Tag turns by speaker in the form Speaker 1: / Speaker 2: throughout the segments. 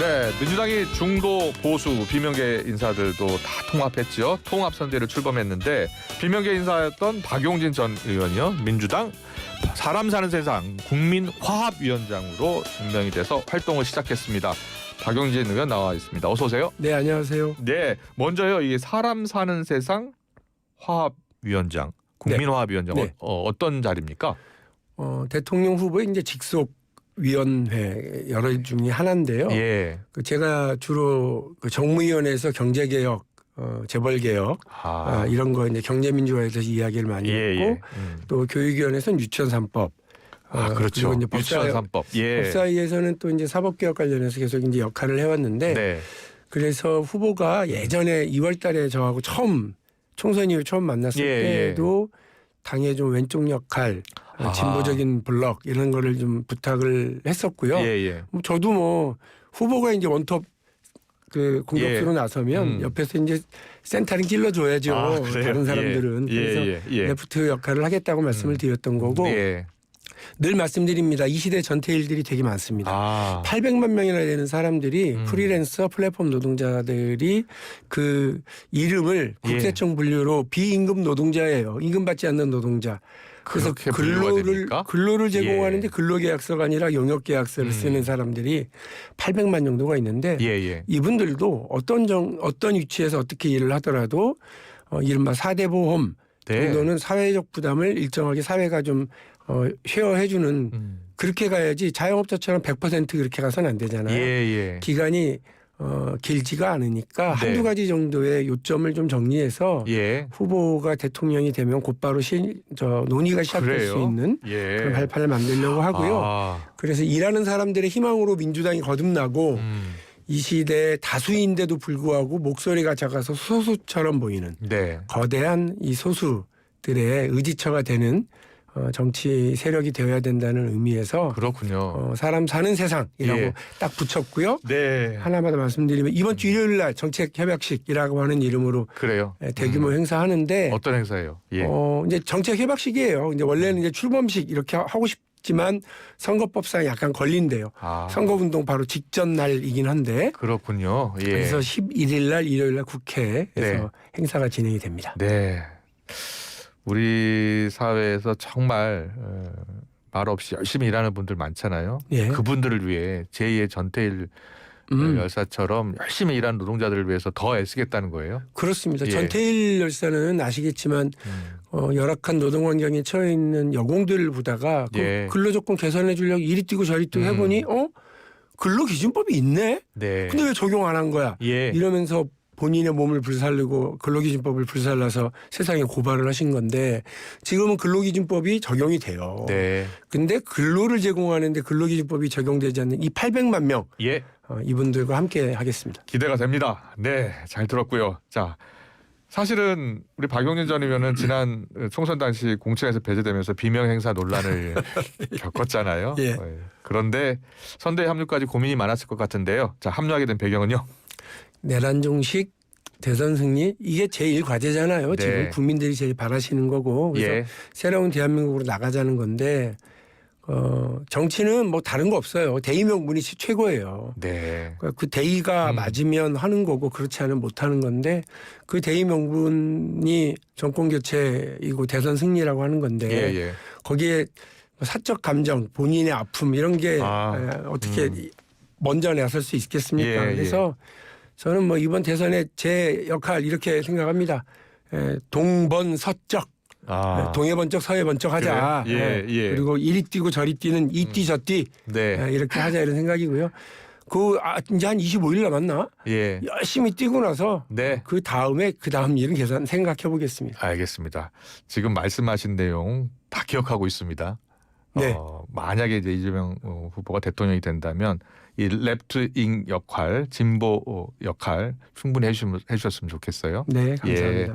Speaker 1: 네, 민주당이 중도 보수 비명계 인사들도 다 통합했죠. 통합선대를 출범했는데 비명계 인사였던 박용진 전 의원이요. 민주당 사람 사는 세상 국민화합위원장으로 임명이 돼서 활동을 시작했습니다. 박용진 의원 나와 있습니다. 어서 오세요.
Speaker 2: 네, 안녕하세요.
Speaker 1: 네, 먼저요. 이게 사람 사는 세상 화합위원장, 국민화합위원장
Speaker 2: 네.
Speaker 1: 어떤 자리입니까?
Speaker 2: 대통령 후보의 이제 직속 위원회 여러 중에 하나인데요.
Speaker 1: 예.
Speaker 2: 제가 주로 정무위원회에서 경제개혁, 재벌개혁 이런 거 이제 경제민주화에 대해서 이야기를 많이 했고 또 교육위원회에서는 유치원 3법.
Speaker 1: 그렇죠.
Speaker 2: 그리고 이제
Speaker 1: 유치원 3법. 예.
Speaker 2: 법사위에서는 또 이제 사법개혁 관련해서 계속 이제 역할을 해왔는데
Speaker 1: 네.
Speaker 2: 그래서 후보가 예전에 2월달에 저하고 처음 총선 이후 처음 만났을 때도 당의 좀 왼쪽 역할, 진보적인 블록 이런 거를 좀 부탁을 했었고요. 저도 뭐 후보가 이제 원톱 그 공격수로 나서면 옆에서 이제 센터링 찔러줘야죠. 다른 사람들은. 그래서 레프트 역할을 하겠다고 말씀을 드렸던 거고 늘 말씀드립니다. 이 시대 전태 일들이 되게 많습니다. 800만 명이나 되는 사람들이 프리랜서 플랫폼 노동자들이 그 이름을 국세청 분류로 비임금 노동자예요. 임금 받지 않는 노동자. 그래서 근로를 제공하는데 근로계약서가 아니라 용역계약서를 쓰는 사람들이 800만 정도가 있는데 이분들도 어떤 위치에서 어떻게 일을 하더라도 이른바 4대 보험 정도는 사회적 부담을 일정하게 사회가 좀 쉐어해주는 그렇게 가야지 자영업자처럼 100% 그렇게 가서는 안 되잖아요. 기간이 길지가 않으니까 한두 가지 정도의 요점을 좀 정리해서 후보가 대통령이 되면 곧바로 논의가 시작될 수 있는 그런 발판을 만들려고 하고요. 그래서 일하는 사람들의 희망으로 민주당이 거듭나고 이 시대에 다수인데도 불구하고 목소리가 작아서 소수처럼 보이는 거대한 이 소수들의 의지처가 되는 정치 세력이 되어야 된다는 의미에서 그렇군요. 사람 사는 세상이라고 딱 붙였고요. 하나만 더 말씀드리면 이번 주 일요일 날 정책협약식이라고 하는 이름으로 대규모 행사하는데
Speaker 1: 어떤 행사예요?
Speaker 2: 이제 정책협약식이에요. 이제 원래는 이제 출범식 이렇게 하고 싶지만 선거법상 약간 걸린대요. 선거운동 바로 직전 날이긴 한데 그렇군요. 그래서 11일 날 일요일 날 국회에서 행사가 진행이 됩니다.
Speaker 1: 우리 사회에서 정말 말 없이 열심히 일하는 분들 많잖아요. 그분들을 위해 제2의 전태일 열사처럼 열심히 일하는 노동자들을 위해서 더 애쓰겠다는 거예요?
Speaker 2: 그렇습니다. 전태일 열사는 아시겠지만 열악한 노동 환경에 처해 있는 여공들을 보다가 그 근로조건 개선해 주려고 이리 뛰고 저리 뛰고 해보니 근로기준법이 있네? 근데 왜 적용 안 한 거야? 이러면서 본인의 몸을 불살르고 근로기준법을 불살라서 세상에 고발을 하신 건데 지금은 근로기준법이 적용이 돼요. 근데 근로를 제공하는데 근로기준법이 적용되지 않는 이 800만 명 이분들과 함께 하겠습니다.
Speaker 1: 기대가 됩니다. 네, 잘 들었고요. 자, 사실은 우리 박용진 전 의원은 지난 총선 당시 공천에서 배제되면서 비명 행사 논란을 겪었잖아요. 그런데 선대위 합류까지 고민이 많았을 것 같은데요. 자, 합류하게 된 배경은요?
Speaker 2: 내란 종식 대선 승리 이게 제일 과제잖아요. 지금 국민들이 제일 바라시는 거고 그래서 새로운 대한민국으로 나가자는 건데 정치는 뭐 다른 거 없어요. 대의 명분이 최고예요. 그 대의가 맞으면 하는 거고 그렇지 않으면 못 하는 건데 그 대의 명분이 정권 교체이고 대선 승리라고 하는 건데 거기에 사적 감정, 본인의 아픔 이런 게 어떻게 먼저 나설 수 있겠습니까? 그래서 저는 뭐 이번 대선에 제 역할 이렇게 생각합니다. 동번서적. 동해번쩍 서해번쩍 하자. 그리고 이리 뛰고 저리 뛰는 이뛰 저뛰 이렇게 하자 이런 생각이고요. 이제 한 25일 남았나? 열심히 뛰고 나서 그 다음 일은 생각해 보겠습니다.
Speaker 1: 알겠습니다. 지금 말씀하신 내용 다 기억하고 있습니다. 만약에 이제 이재명 후보가 대통령이 된다면 이 레프트잉 역할, 진보 역할 충분히 해주셨으면 좋겠어요.
Speaker 2: 네, 감사합니다.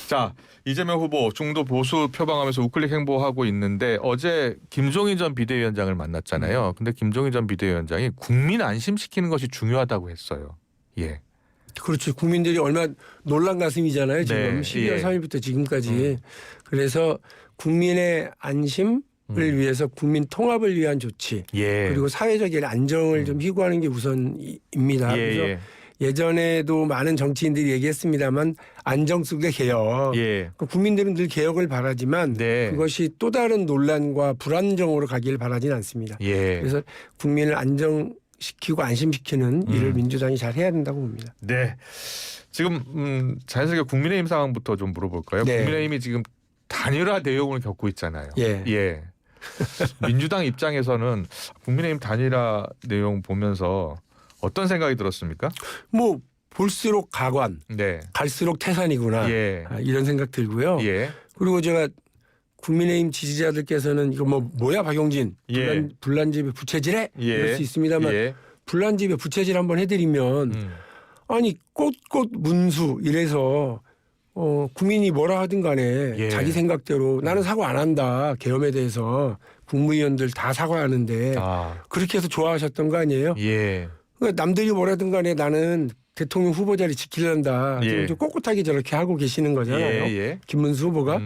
Speaker 1: 자, 이재명 후보 중도 보수 표방하면서 우클릭 행보하고 있는데 어제 김종인 전 비대위원장을 만났잖아요. 근데 김종인 전 비대위원장이 국민 안심시키는 것이 중요하다고 했어요.
Speaker 2: 그렇죠. 국민들이 얼마 놀란 가슴이잖아요. 지금 12월 3일부터 지금까지. 그래서 국민의 안심, 위해서 국민 통합을 위한 조치
Speaker 1: 예.
Speaker 2: 그리고 사회적인 안정을 좀 희구하는 게 우선입니다.
Speaker 1: 예.
Speaker 2: 그래서
Speaker 1: 예.
Speaker 2: 예전에도 많은 정치인들이 얘기했습니다만 안정 속의 개혁.
Speaker 1: 예.
Speaker 2: 국민들은 늘 개혁을 바라지만
Speaker 1: 네.
Speaker 2: 그것이 또 다른 논란과 불안정으로 가기를 바라지는 않습니다.
Speaker 1: 예.
Speaker 2: 그래서 국민을 안정시키고 안심시키는 일을 민주당이 잘 해야 된다고 봅니다.
Speaker 1: 네. 지금 자연스럽게 국민의힘 상황부터 좀 물어볼까요?
Speaker 2: 네.
Speaker 1: 국민의힘이 지금 단일화 내용을 겪고 있잖아요.
Speaker 2: 예.
Speaker 1: 예. 민주당 입장에서는 국민의힘 단일화 내용 보면서 어떤 생각이 들었습니까?
Speaker 2: 뭐 볼수록 가관,
Speaker 1: 네.
Speaker 2: 갈수록 태산이구나.
Speaker 1: 예.
Speaker 2: 이런 생각 들고요.
Speaker 1: 예.
Speaker 2: 그리고 제가 국민의힘 지지자들께서는 이거 뭐야 박용진
Speaker 1: 예.
Speaker 2: 불난집에 부채질해
Speaker 1: 예.
Speaker 2: 이럴 수 있습니다만
Speaker 1: 예.
Speaker 2: 불난집에 부채질 한번 해드리면 아니 꽃꽃 문수 이래서 국민이 뭐라 하든 간에
Speaker 1: 예.
Speaker 2: 자기 생각대로 나는 사과 안 한다 계엄에 대해서 국무위원들 다 사과하는데
Speaker 1: 아.
Speaker 2: 그렇게 해서 좋아하셨던 거 아니에요?
Speaker 1: 예.
Speaker 2: 그러니까 남들이 뭐라든 간에 나는 대통령 후보자를 지키려한다.
Speaker 1: 예.
Speaker 2: 좀 꼿꼿하게 저렇게 하고 계시는 거잖아요.
Speaker 1: 예.
Speaker 2: 김문수 후보가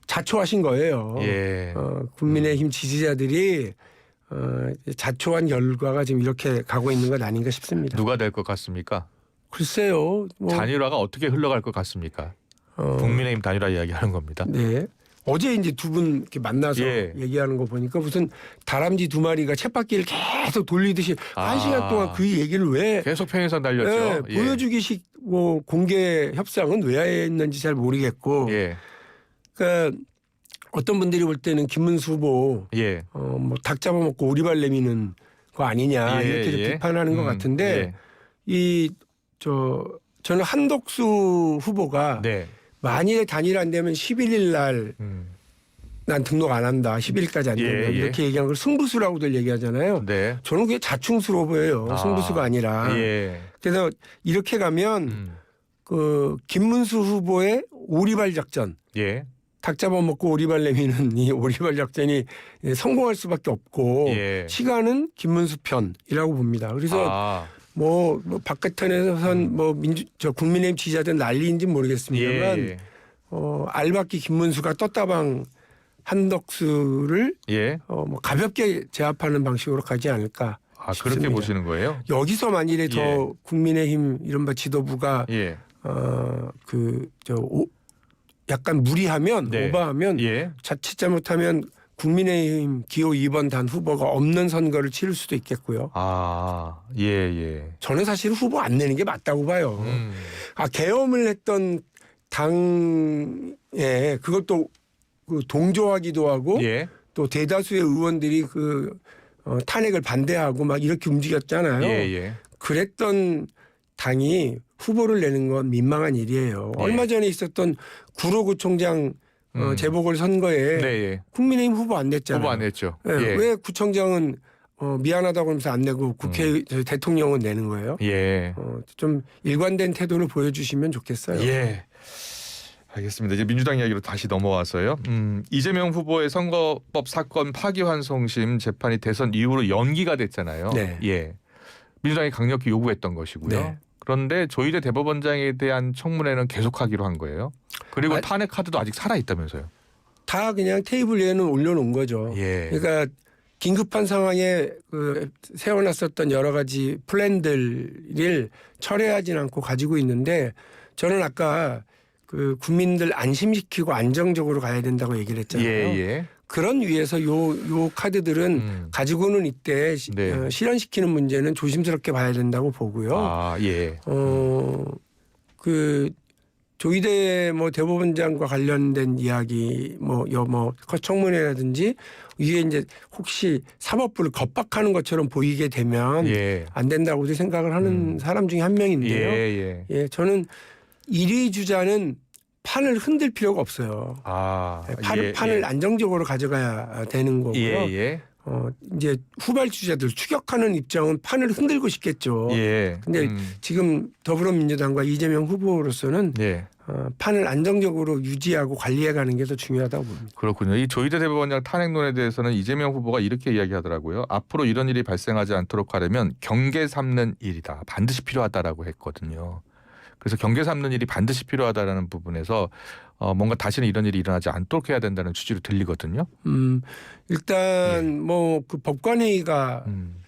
Speaker 2: 자초하신 거예요.
Speaker 1: 예.
Speaker 2: 국민의힘 지지자들이 자초한 결과가 지금 이렇게 가고 있는 것 아닌가 싶습니다.
Speaker 1: 누가 될 것 같습니까?
Speaker 2: 글쎄요. 뭐,
Speaker 1: 단일화가 어떻게 흘러갈 것 같습니까? 국민의힘 단일화 이야기하는 겁니다.
Speaker 2: 네. 어제 이제 두 분 이렇게 만나서
Speaker 1: 예.
Speaker 2: 얘기하는 거 보니까 무슨 다람쥐 두 마리가 쳇바퀴를 계속 돌리듯이 한 시간 동안 그 얘기를 왜
Speaker 1: 계속 평행선 달렸죠.
Speaker 2: 예, 보여주기식 뭐 공개 협상은 왜 했는지 잘 모르겠고
Speaker 1: 예.
Speaker 2: 그러니까 어떤 분들이 볼 때는 김문수 후보
Speaker 1: 예.
Speaker 2: 뭐 닭 잡아먹고 오리발 내미는 거 아니냐
Speaker 1: 예,
Speaker 2: 이렇게 좀
Speaker 1: 예.
Speaker 2: 비판하는 것 같은데
Speaker 1: 예.
Speaker 2: 저는 한덕수 후보가
Speaker 1: 네.
Speaker 2: 만일에 단일 안 되면 11일 날 난 등록 안 한다. 10일까지 안 되면
Speaker 1: 예, 예.
Speaker 2: 이렇게 얘기한 걸 승부수라고들 얘기하잖아요.
Speaker 1: 네.
Speaker 2: 저는 그게 자충수로 보여요. 승부수가 아니라.
Speaker 1: 예.
Speaker 2: 그래서 이렇게 가면 그 김문수 후보의 오리발 작전,
Speaker 1: 예.
Speaker 2: 닭 잡아먹고 오리발 내미는 이 오리발 작전이 성공할 수밖에 없고
Speaker 1: 예.
Speaker 2: 시간은 김문수 편이라고 봅니다. 그래서 뭐 바깥에서선 뭐 국민의힘 지지자들 난리인지 모르겠습니다만
Speaker 1: 예.
Speaker 2: 알박기 김문수가 떴다방 한덕수를
Speaker 1: 예.
Speaker 2: 뭐 가볍게 제압하는 방식으로 가지 않을까 싶습니다.
Speaker 1: 그렇게 보시는 거예요?
Speaker 2: 여기서 만일에 더 국민의힘 이른바 지도부가
Speaker 1: 예.
Speaker 2: 약간 무리하면
Speaker 1: 네.
Speaker 2: 오버하면
Speaker 1: 예.
Speaker 2: 자칫 잘못하면 국민의힘 기호 2번 단 후보가 없는 선거를 치를 수도 있겠고요.
Speaker 1: 예.
Speaker 2: 저는 사실 후보 안 내는 게 맞다고 봐요. 계엄을 했던 당에 그것도 그 동조하기도 하고
Speaker 1: 예.
Speaker 2: 또 대다수의 의원들이 탄핵을 반대하고 막 이렇게 움직였잖아요.
Speaker 1: 예.
Speaker 2: 그랬던 당이 후보를 내는 건 민망한 일이에요.
Speaker 1: 예.
Speaker 2: 얼마 전에 있었던 구로구청장 재보궐 선거에
Speaker 1: 네.
Speaker 2: 국민의힘 후보 안 냈잖아요.
Speaker 1: 후보 안 했죠.
Speaker 2: 예.
Speaker 1: 예.
Speaker 2: 왜 구청장은 미안하다고 하면서 안 내고 대통령은 내는 거예요?
Speaker 1: 예.
Speaker 2: 좀 일관된 태도를 보여주시면 좋겠어요.
Speaker 1: 예. 알겠습니다. 이제 민주당 이야기로 다시 넘어와서요. 이재명 후보의 선거법 사건 파기환송심 재판이 대선 이후로 연기가 됐잖아요.
Speaker 2: 네.
Speaker 1: 예. 민주당이 강력히 요구했던 것이고요.
Speaker 2: 네.
Speaker 1: 그런데 조희대 대법원장에 대한 청문회는 계속하기로 한 거예요. 그리고 탄핵 카드도 아직 살아 있다면서요.
Speaker 2: 다 그냥 테이블 위에는 올려놓은 거죠.
Speaker 1: 예.
Speaker 2: 그러니까 긴급한 상황에 세워놨었던 여러 가지 플랜들을 철회하지는 않고 가지고 있는데 저는 아까 국민들 안심시키고 안정적으로 가야 된다고 얘기를 했잖아요.
Speaker 1: 예.
Speaker 2: 그런 위에서 요 카드들은 가지고는 이때
Speaker 1: 네.
Speaker 2: 실현시키는 문제는 조심스럽게 봐야 된다고 보고요.
Speaker 1: 예.
Speaker 2: 조희대 대법원장과 관련된 이야기 청문회라든지 이게 이제 혹시 사법부를 겁박하는 것처럼 보이게 되면 안 된다고 생각을 하는 사람 중에 한 명인데요. 예, 저는 1위 주자는 판을 흔들 필요가 없어요. 판을 안정적으로 가져가야 되는 거고요. 이제 후발 주자들 추격하는 입장은 판을 흔들고 싶겠죠. 근데 지금 더불어민주당과 이재명 후보로서는 판을 안정적으로 유지하고 관리해가는 게 더 중요하다고 봅니다.
Speaker 1: 그렇군요. 이 조희대 대법원장 탄핵론에 대해서는 이재명 후보가 이렇게 이야기하더라고요. 앞으로 이런 일이 발생하지 않도록 하려면 경계 삼는 일이다. 반드시 필요하다라고 했거든요. 그래서 경계 삼는 일이 반드시 필요하다라는 부분에서 뭔가 다시는 이런 일이 일어나지 않도록 해야 된다는 취지로 들리거든요.
Speaker 2: 일단 뭐 그 법관회의가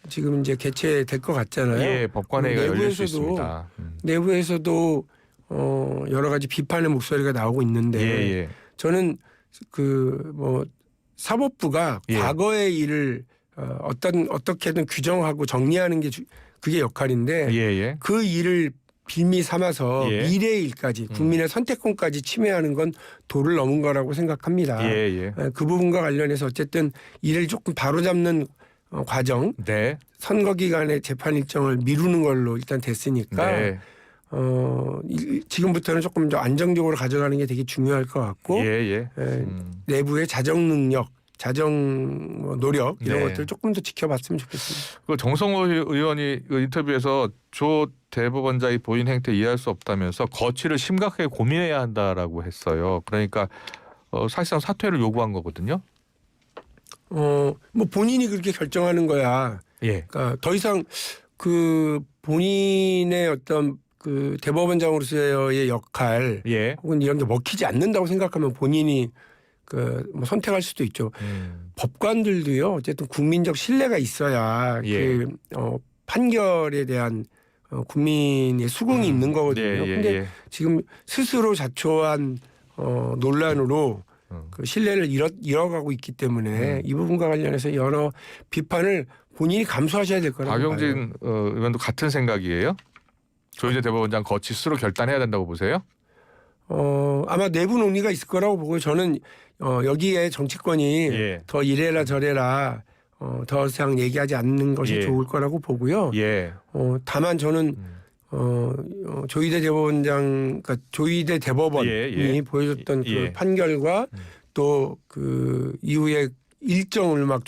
Speaker 2: 지금 이제 개최될 것 같잖아요.
Speaker 1: 예, 법관회의가 열릴 수
Speaker 2: 내부에서도-
Speaker 1: 있습니다.
Speaker 2: 내부에서도 여러 가지 비판의 목소리가 나오고 있는데
Speaker 1: 예.
Speaker 2: 저는 그 뭐 사법부가
Speaker 1: 예.
Speaker 2: 과거의 일을 어떻게든 규정하고 정리하는 게 그게 역할인데
Speaker 1: 예.
Speaker 2: 그 일을 빌미 삼아서
Speaker 1: 예.
Speaker 2: 미래의 일까지 국민의 선택권까지 침해하는 건 도를 넘은 거라고 생각합니다.
Speaker 1: 예.
Speaker 2: 그 부분과 관련해서 어쨌든 이를 조금 바로잡는 과정,
Speaker 1: 네.
Speaker 2: 선거 기간에 재판 일정을 미루는 걸로 일단 됐으니까
Speaker 1: 네.
Speaker 2: 지금부터는 조금 더 안정적으로 가져가는 게 되게 중요할 것 같고
Speaker 1: 예.
Speaker 2: 내부의 자정 능력, 자정 노력 이런
Speaker 1: 네.
Speaker 2: 것들 조금 더 지켜봤으면 좋겠습니다.
Speaker 1: 그 정성호 의원이 그 인터뷰에서 조 대법원장의 보인 행태 이해할 수 없다면서 거취를 심각하게 고민해야 한다라고 했어요. 그러니까 사실상 사퇴를 요구한 거거든요.
Speaker 2: 뭐 본인이 그렇게 결정하는 거야.
Speaker 1: 예.
Speaker 2: 그러니까 더 이상 그 본인의 어떤 그 대법원장으로서의 역할
Speaker 1: 예.
Speaker 2: 혹은 이런 게 먹히지 않는다고 생각하면 본인이 뭐 선택할 수도 있죠. 법관들도요. 어쨌든 국민적 신뢰가 있어야
Speaker 1: 예.
Speaker 2: 그 판결에 대한 국민의 수긍이 있는 거거든요. 근데 지금 스스로 자초한 논란으로 그 신뢰를 잃어가고 있기 때문에 이 부분과 관련해서 여러 비판을 본인이 감수하셔야 될 거라고 봐요.
Speaker 1: 박용진 의원도 같은 생각이에요? 조희대 대법원장 거취 스스로 결단해야 된다고 보세요?
Speaker 2: 아마 내부 논의가 있을 거라고 보고 저는 여기에 정치권이
Speaker 1: 예.
Speaker 2: 더 이래라 저래라 더 이상 얘기하지 않는 것이
Speaker 1: 예.
Speaker 2: 좋을 거라고 보고요.
Speaker 1: 예.
Speaker 2: 다만 저는 조희대 대법원장, 그러니까 조희대 대법원이 보여줬던 그 판결과 또 그 이후에 일정을 막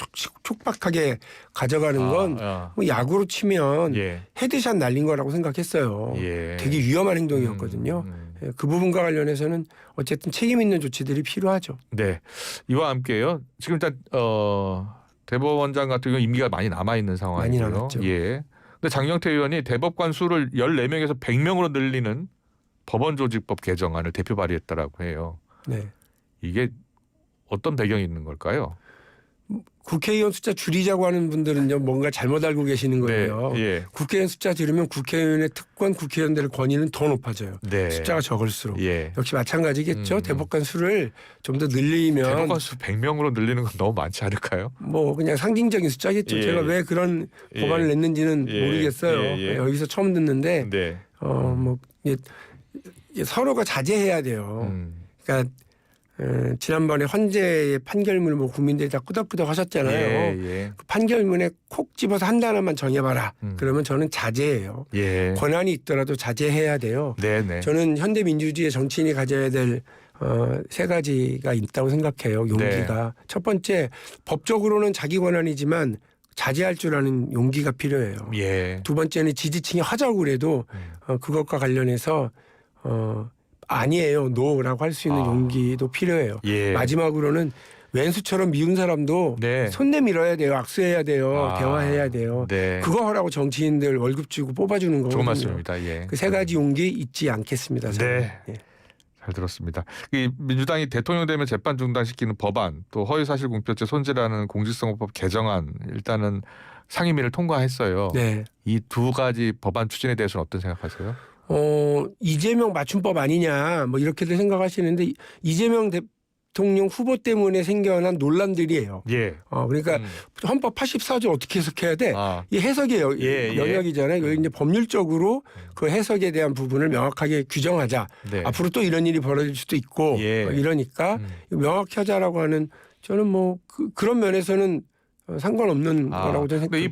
Speaker 2: 촉박하게 가져가는 건 뭐 야구로 치면 헤드샷 날린 거라고 생각했어요. 되게 위험한 행동이었거든요. 그 부분과 관련해서는 어쨌든 책임 있는 조치들이 필요하죠.
Speaker 1: 네. 이와 함께요. 지금 일단 대법원장 같은 경우 임기가 많이 남아 있는 상황이고요.
Speaker 2: 많이 남았죠.
Speaker 1: 예. 근데 장경태 의원이 대법관 수를 14명에서 100명으로 늘리는 법원조직법 개정안을 대표 발의했다라고 해요.
Speaker 2: 네.
Speaker 1: 이게 어떤 배경이 있는 걸까요?
Speaker 2: 국회의원 숫자 줄이자고 하는 분들은요 뭔가 잘못 알고 계시는 거예요.
Speaker 1: 네. 예.
Speaker 2: 국회의원 숫자 줄이면 국회의원의 특권, 국회의원들의 권위는 더 높아져요.
Speaker 1: 네.
Speaker 2: 숫자가 적을수록.
Speaker 1: 예.
Speaker 2: 역시 마찬가지겠죠. 대법관 수를 좀 더 늘리면
Speaker 1: 대법관 수 100명으로 늘리는 건 너무 많지 않을까요?
Speaker 2: 뭐 그냥 상징적인 숫자겠죠.
Speaker 1: 예.
Speaker 2: 제가 왜 그런 법안을 냈는지는 모르겠어요. 여기서 처음 듣는데
Speaker 1: 네.
Speaker 2: 뭐 서로가 자제해야 돼요. 그러니까 지난번에 헌재의 판결문 뭐 국민들이 다 끄덕끄덕 하셨잖아요. 그 판결문에 콕 집어서 한 단어만 정해봐라. 그러면 저는 자제해요. 권한이 있더라도 자제해야 돼요.
Speaker 1: 네네.
Speaker 2: 저는 현대민주주의의 정치인이 가져야 될 세 가지가 있다고 생각해요. 용기가. 첫 번째, 법적으로는 자기 권한이지만 자제할 줄 아는 용기가 필요해요. 두 번째는 지지층이 하자고 그래도 그것과 관련해서 아니에요, 노라고 할 수 있는 용기도 필요해요. 마지막으로는 왼수처럼 미운 사람도 손 내밀어야 돼요. 악수해야 돼요. 대화해야 돼요. 그거 하라고 정치인들 월급 주고 뽑아주는 거거든요.
Speaker 1: 좋은 말씀입니다.
Speaker 2: 그 세 가지 용기 잊지 않겠습니다. 저는.
Speaker 1: 잘 들었습니다. 이 민주당이 대통령 되면 재판 중단시키는 법안, 또 허위사실 공표죄 손질하는 공직선거법 개정안 일단은 상임위를 통과했어요. 이 두 가지 법안 추진에 대해서는 어떤 생각하세요?
Speaker 2: 이재명 맞춤법 아니냐 뭐 이렇게들 생각하시는데 이재명 대통령 후보 때문에 생겨난 논란들이에요. 그러니까 헌법 84조 어떻게 해석해야 돼? 이 해석의 영역이잖아요. 여기 이제 법률적으로 그 해석에 대한 부분을 명확하게 규정하자. 앞으로 또 이런 일이 벌어질 수도 있고 이러니까 명확히 하자라고 하는 저는 뭐 그런 면에서는 상관없는 거라고 저는
Speaker 1: 생각해요.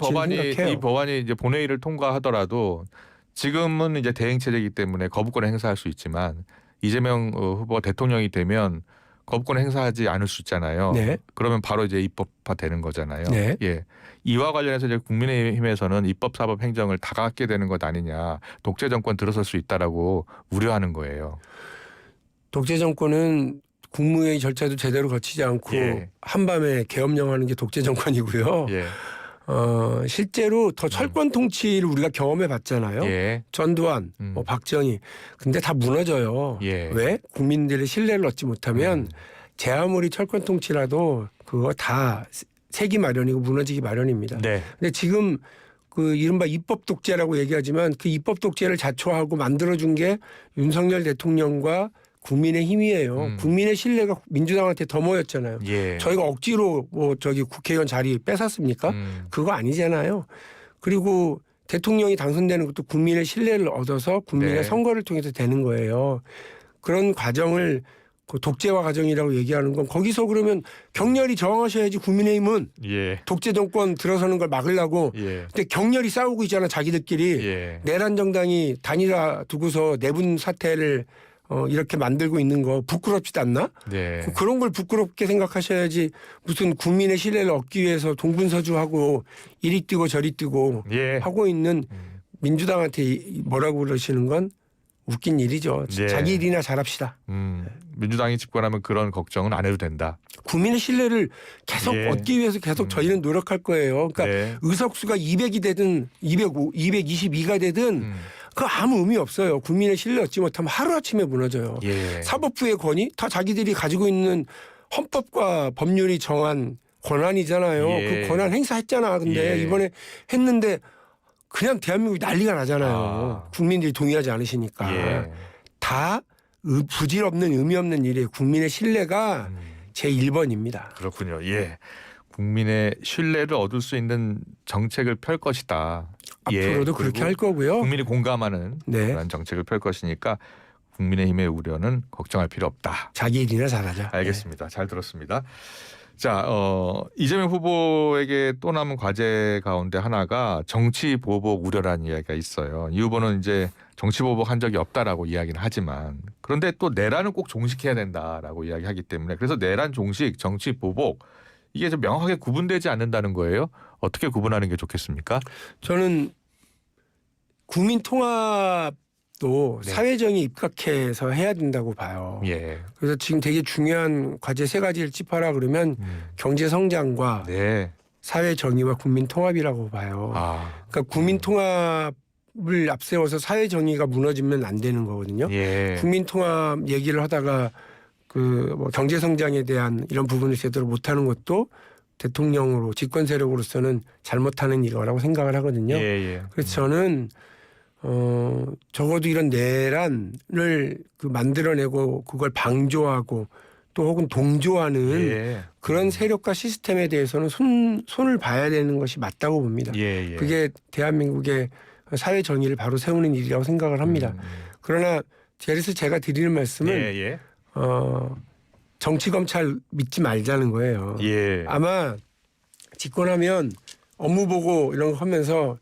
Speaker 1: 이 법안이 이제 본회의를 통과하더라도 지금은 이제 대행 체제이기 때문에 거부권을 행사할 수 있지만 이재명 후보가 대통령이 되면 거부권을 행사하지 않을 수 있잖아요. 그러면 바로 이제 입법화 되는 거잖아요. 이와 관련해서 이제 국민의힘에서는 입법, 사법, 행정을 다 갖게 되는 것 아니냐, 독재 정권 들어설 수 있다라고 우려하는 거예요.
Speaker 2: 독재 정권은 국무회의 절차도 제대로 거치지 않고 한밤에 계엄령하는 게 독재 정권이고요. 실제로 더 철권 통치를 우리가 경험해 봤잖아요.
Speaker 1: 예.
Speaker 2: 전두환, 뭐 박정희. 근데 다 무너져요.
Speaker 1: 예.
Speaker 2: 왜? 국민들의 신뢰를 얻지 못하면 제 아무리 철권 통치라도 그거 다 세기 마련이고 무너지기 마련입니다.
Speaker 1: 네.
Speaker 2: 근데 지금 그 이른바 입법 독재라고 얘기하지만 그 입법 독재를 자초하고 만들어준 게 윤석열 대통령과 국민의 힘이에요. 국민의 신뢰가 민주당한테 더 모였잖아요.
Speaker 1: 예.
Speaker 2: 저희가 억지로 뭐 저기 국회의원 자리 뺏었습니까? 그거 아니잖아요. 그리고 대통령이 당선되는 것도 국민의 신뢰를 얻어서 국민의
Speaker 1: 네.
Speaker 2: 선거를 통해서 되는 거예요. 그런 과정을 그 독재화 과정이라고 얘기하는 건 거기서 그러면 격렬히 저항하셔야지 국민의힘은
Speaker 1: 예.
Speaker 2: 독재 정권 들어서는 걸 막으려고.
Speaker 1: 예.
Speaker 2: 근데 격렬히 싸우고 있잖아 자기들끼리.
Speaker 1: 예.
Speaker 2: 내란 정당이 단일화 두고서 내분 사태를 이렇게 만들고 있는 거 부끄럽지도 않나?
Speaker 1: 네.
Speaker 2: 그런 걸 부끄럽게 생각하셔야지 무슨 국민의 신뢰를 얻기 위해서 동분서주하고 이리 뛰고 저리 뛰고
Speaker 1: 예.
Speaker 2: 하고 있는 민주당한테 뭐라고 그러시는 건 웃긴 일이죠.
Speaker 1: 네.
Speaker 2: 자기 일이나 잘합시다.
Speaker 1: 민주당이 집권하면 그런 걱정은 안 해도 된다.
Speaker 2: 국민의 신뢰를 계속
Speaker 1: 예.
Speaker 2: 얻기 위해서 계속 저희는 노력할 거예요. 그러니까
Speaker 1: 네.
Speaker 2: 의석수가 200이 되든 205, 222가 되든 그 아무 의미 없어요. 국민의 신뢰 얻지 못하면 하루아침에 무너져요.
Speaker 1: 예.
Speaker 2: 사법부의 권위 다 자기들이 가지고 있는 헌법과 법률이 정한 권한이잖아요.
Speaker 1: 예.
Speaker 2: 그 권한 행사했잖아. 근데
Speaker 1: 예.
Speaker 2: 이번에 했는데 그냥 대한민국이 난리가 나잖아요.
Speaker 1: 아.
Speaker 2: 국민들이 동의하지 않으시니까.
Speaker 1: 예.
Speaker 2: 다 부질없는 의미 없는 일이에요. 국민의 신뢰가 제 1번입니다.
Speaker 1: 그렇군요. 예. 국민의 신뢰를 얻을 수 있는 정책을 펼 것이다.
Speaker 2: 앞으로도 그렇게
Speaker 1: 그리고
Speaker 2: 할 거고요.
Speaker 1: 국민이 공감하는
Speaker 2: 네.
Speaker 1: 그런 정책을 펼 것이니까 국민의힘의 우려는 걱정할 필요 없다.
Speaker 2: 자기 일이나 잘하자.
Speaker 1: 알겠습니다. 잘 들었습니다. 자, 이재명 후보에게 또 남은 과제 가운데 하나가 정치 보복 우려라는 이야기가 있어요. 이 후보는 이제 정치 보복 한 적이 없다라고 이야기는 하지만 그런데 또 내란은 꼭 종식해야 된다라고 이야기하기 때문에 그래서 내란 종식, 정치 보복 이게 좀 명확하게 구분되지 않는다는 거예요. 어떻게 구분하는 게 좋겠습니까?
Speaker 2: 저는 국민 통합도
Speaker 1: 네.
Speaker 2: 사회정의 입각해서 해야 된다고 봐요.
Speaker 1: 예.
Speaker 2: 그래서 지금 되게 중요한 과제 3가지를 짚어라 그러면 경제 성장과
Speaker 1: 네.
Speaker 2: 사회 정의와 국민 통합이라고 봐요.
Speaker 1: 아.
Speaker 2: 그러니까 국민 통합을 앞세워서 사회 정의가 무너지면 안 되는 거거든요.
Speaker 1: 예.
Speaker 2: 국민 통합 얘기를 하다가 그 뭐 경제 성장에 대한 이런 부분을 제대로 못하는 것도 대통령으로 집권 세력으로서는 잘못하는 일이라고 생각을 하거든요.
Speaker 1: 예, 예.
Speaker 2: 그래서 저는 적어도 이런 내란을 그 만들어내고 그걸 방조하고 또 혹은 동조하는
Speaker 1: 예.
Speaker 2: 그런 세력과 시스템에 대해서는 손을 봐야 되는 것이 맞다고 봅니다.
Speaker 1: 예, 예.
Speaker 2: 그게 대한민국의 사회 정의를 바로 세우는 일이라고 생각을 합니다. 그러나 그래서 제가 드리는 말씀은
Speaker 1: 예, 예.
Speaker 2: 정치 검찰 믿지 말자는 거예요.
Speaker 1: 예.
Speaker 2: 아마 집권하면 업무 보고 이런 거 하면서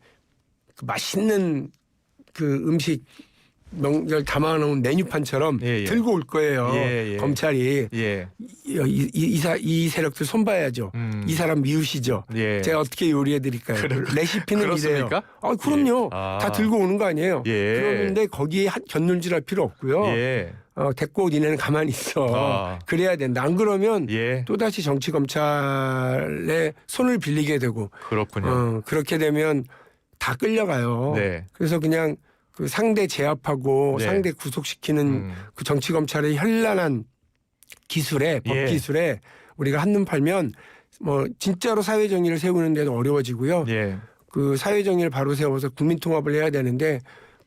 Speaker 2: 그 맛있는 그 음식 명절 담아놓은 메뉴판처럼
Speaker 1: 예, 예.
Speaker 2: 들고 올 거예요.
Speaker 1: 예, 예.
Speaker 2: 검찰이
Speaker 1: 예.
Speaker 2: 이 세력들 손봐야죠. 이 사람 미우시죠.
Speaker 1: 예.
Speaker 2: 제가 어떻게 요리해 드릴까요? 레시피는
Speaker 1: 그렇습니까?
Speaker 2: 이래요. 그럼요.
Speaker 1: 예. 아.
Speaker 2: 다 들고 오는 거 아니에요.
Speaker 1: 예.
Speaker 2: 그런데 거기에 견눈질할 필요 없고요.
Speaker 1: 예.
Speaker 2: 됐고 니네는 가만히 있어.
Speaker 1: 아.
Speaker 2: 그래야 된다. 안 그러면
Speaker 1: 예.
Speaker 2: 또다시 정치 검찰의 손을 빌리게 되고
Speaker 1: 그렇군요.
Speaker 2: 그렇게 되면 다 끌려가요.
Speaker 1: 네.
Speaker 2: 그래서 그냥 그 상대 제압하고
Speaker 1: 네.
Speaker 2: 상대 구속시키는 그 정치 검찰의 현란한 기술에 법
Speaker 1: 예.
Speaker 2: 기술에 우리가 한눈 팔면 뭐 진짜로 사회 정의를 세우는 데도 어려워지고요.
Speaker 1: 예.
Speaker 2: 그 사회 정의를 바로 세워서 국민 통합을 해야 되는데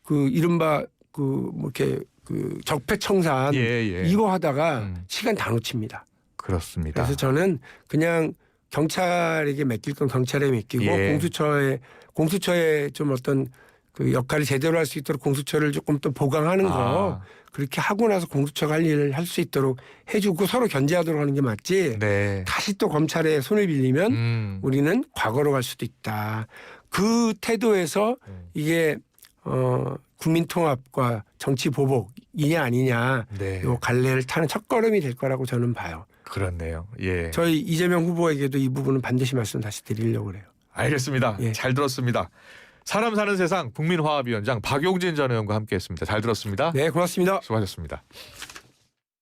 Speaker 2: 그 이른바 그 뭐 이렇게 그 적폐청산
Speaker 1: 예, 예.
Speaker 2: 이거 하다가 시간 다 놓칩니다.
Speaker 1: 그렇습니다.
Speaker 2: 그래서 저는 그냥 경찰에게 맡길 건 경찰에 맡기고
Speaker 1: 예.
Speaker 2: 공수처에 좀 어떤 그 역할을 제대로 할 수 있도록 공수처를 조금 또 보강하는 거 그렇게 하고 나서 공수처가 할 일을 할 수 있도록 해주고 서로 견제하도록 하는 게 맞지.
Speaker 1: 네.
Speaker 2: 다시 또 검찰에 손을 빌리면 우리는 과거로 갈 수도 있다. 그 태도에서 이게 국민 통합과 정치 보복이냐 아니냐
Speaker 1: 네.
Speaker 2: 요 갈래를 타는 첫걸음이 될 거라고 저는 봐요.
Speaker 1: 그렇네요. 예.
Speaker 2: 저희 이재명 후보에게도 이 부분은 반드시 말씀 다시 드리려고 그래요.
Speaker 1: 알겠습니다.
Speaker 2: 예.
Speaker 1: 잘 들었습니다. 사람 사는 세상 국민화합위원장 박용진 전 의원과 함께했습니다. 잘 들었습니다.
Speaker 2: 네, 고맙습니다.
Speaker 1: 수고하셨습니다.